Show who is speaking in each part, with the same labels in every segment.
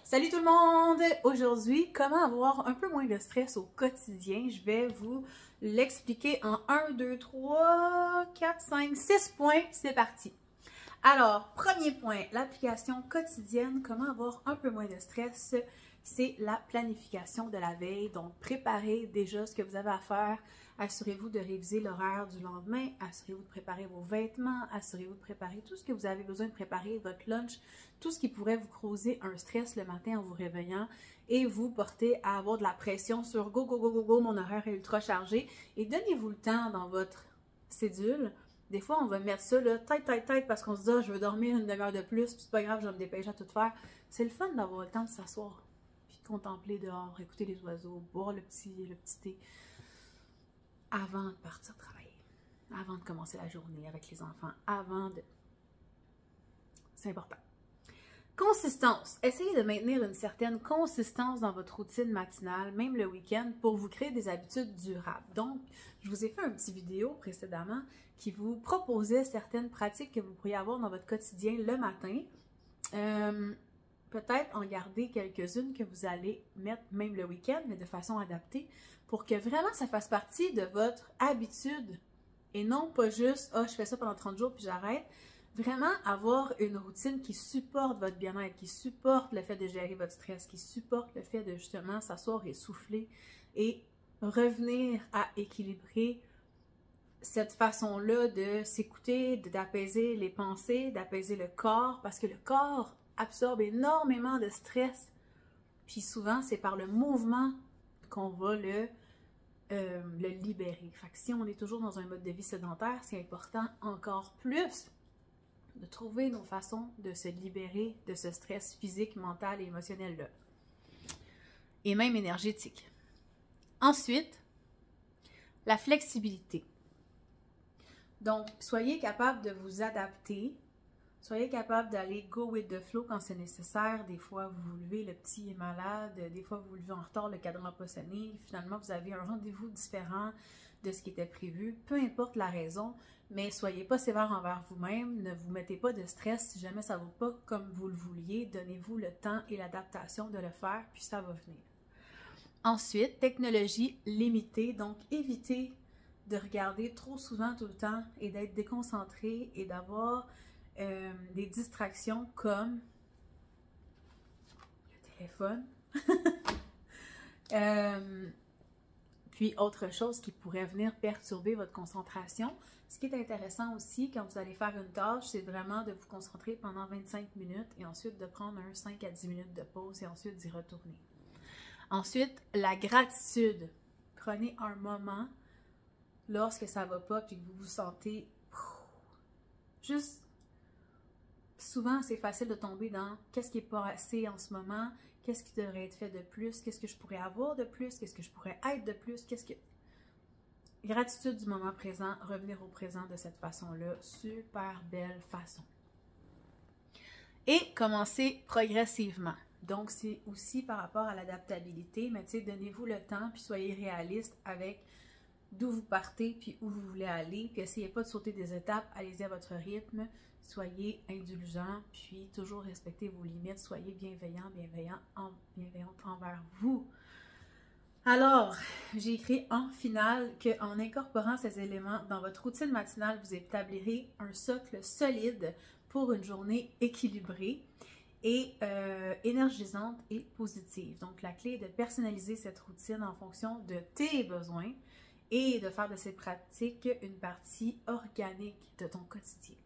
Speaker 1: Salut tout le monde! Aujourd'hui, comment avoir un peu moins de stress au quotidien? Je vais vous l'expliquer en 1, 2, 3, 4, 5, 6 points. C'est parti! Alors, premier point, l'application quotidienne, comment avoir un peu moins de stress, c'est la planification de la veille. Donc, préparez déjà ce que vous avez à faire. Assurez-vous de réviser l'horaire du lendemain. Assurez-vous de préparer vos vêtements. Assurez-vous de préparer tout ce que vous avez besoin de préparer, votre lunch, tout ce qui pourrait vous causer un stress le matin en vous réveillant et vous porter à avoir de la pression sur go, go, go, go, go, mon horaire est ultra chargé. Et donnez-vous le temps dans votre cédule. Des fois, on va mettre ça là, tête, parce qu'on se dit, ah, je veux dormir une demi-heure de plus, puis c'est pas grave, je vais me dépêcher à tout faire. C'est le fun d'avoir le temps de s'asseoir, puis de contempler dehors, écouter les oiseaux, boire le petit thé, avant de partir travailler, avant de commencer la journée avec les enfants, avant de... C'est important. Consistance. Essayez de maintenir une certaine consistance dans votre routine matinale, même le week-end, pour vous créer des habitudes durables. Donc, je vous ai fait une petite vidéo précédemment qui vous proposait certaines pratiques que vous pourriez avoir dans votre quotidien le matin. Peut-être en garder quelques-unes que vous allez mettre même le week-end, mais de façon adaptée, pour que vraiment ça fasse partie de votre habitude et non pas juste « Ah, je fais ça pendant 30 jours puis j'arrête ». Vraiment avoir une routine qui supporte votre bien-être, qui supporte le fait de gérer votre stress, qui supporte le fait de justement s'asseoir et souffler et revenir à équilibrer cette façon-là de s'écouter, d'apaiser les pensées, d'apaiser le corps, parce que le corps absorbe énormément de stress. Puis souvent, c'est par le mouvement qu'on va le libérer. Fait que si on est toujours dans un mode de vie sédentaire, c'est important encore plus de trouver nos façons de se libérer de ce stress physique, mental et émotionnel-là. Et même énergétique. Ensuite, la flexibilité. Donc, soyez capable de vous adapter. Soyez capable d'aller go with the flow quand c'est nécessaire. Des fois, vous vous levez, le petit est malade. Des fois, vous vous levez en retard, le cadran n'a pas sonné. Finalement, vous avez un rendez-vous différent de ce qui était prévu. Peu importe la raison, mais soyez pas sévère envers vous-même. Ne vous mettez pas de stress si jamais ça ne va pas comme vous le vouliez. Donnez-vous le temps et l'adaptation de le faire, puis ça va venir. Ensuite, technologie limitée. Donc, évitez de regarder trop souvent tout le temps et d'être déconcentré et d'avoir des distractions comme le téléphone. Puis autre chose qui pourrait venir perturber votre concentration. Ce qui est intéressant aussi quand vous allez faire une tâche, c'est vraiment de vous concentrer pendant 25 minutes et ensuite de prendre un 5 à 10 minutes de pause et ensuite d'y retourner. Ensuite, la gratitude. Prenez un moment lorsque ça ne va pas puis que vous vous sentez juste... Souvent, c'est facile de tomber dans qu'est-ce qui n'est pas assez en ce moment, qu'est-ce qui devrait être fait de plus, qu'est-ce que je pourrais avoir de plus, qu'est-ce que je pourrais être de plus, qu'est-ce que... Gratitude du moment présent, revenir au présent de cette façon-là, super belle façon. Et commencer progressivement. Donc, c'est aussi par rapport à l'adaptabilité, mais tu sais, donnez-vous le temps, puis soyez réaliste avec d'où vous partez, puis où vous voulez aller, puis essayez pas de sauter des étapes, allez-y à votre rythme, soyez indulgent, puis toujours respectez vos limites, soyez bienveillante envers vous. Alors, j'ai écrit en finale qu'en incorporant ces éléments dans votre routine matinale, vous établirez un socle solide pour une journée équilibrée et énergisante et positive. Donc, la clé est de personnaliser cette routine en fonction de tes besoins et de faire de ces pratiques une partie organique de ton quotidien.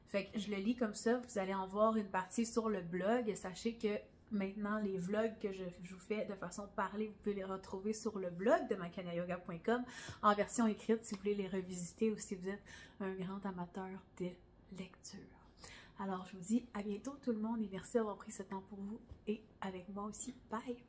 Speaker 1: Fait que je le lis comme ça, vous allez en voir une partie sur le blog. Sachez que maintenant, les vlogs que je vous fais de façon parlée, vous pouvez les retrouver sur le blog de makanayoga.com en version écrite si vous voulez les revisiter ou si vous êtes un grand amateur de lecture. Alors, je vous dis à bientôt tout le monde et merci d'avoir pris ce temps pour vous et avec moi aussi. Bye!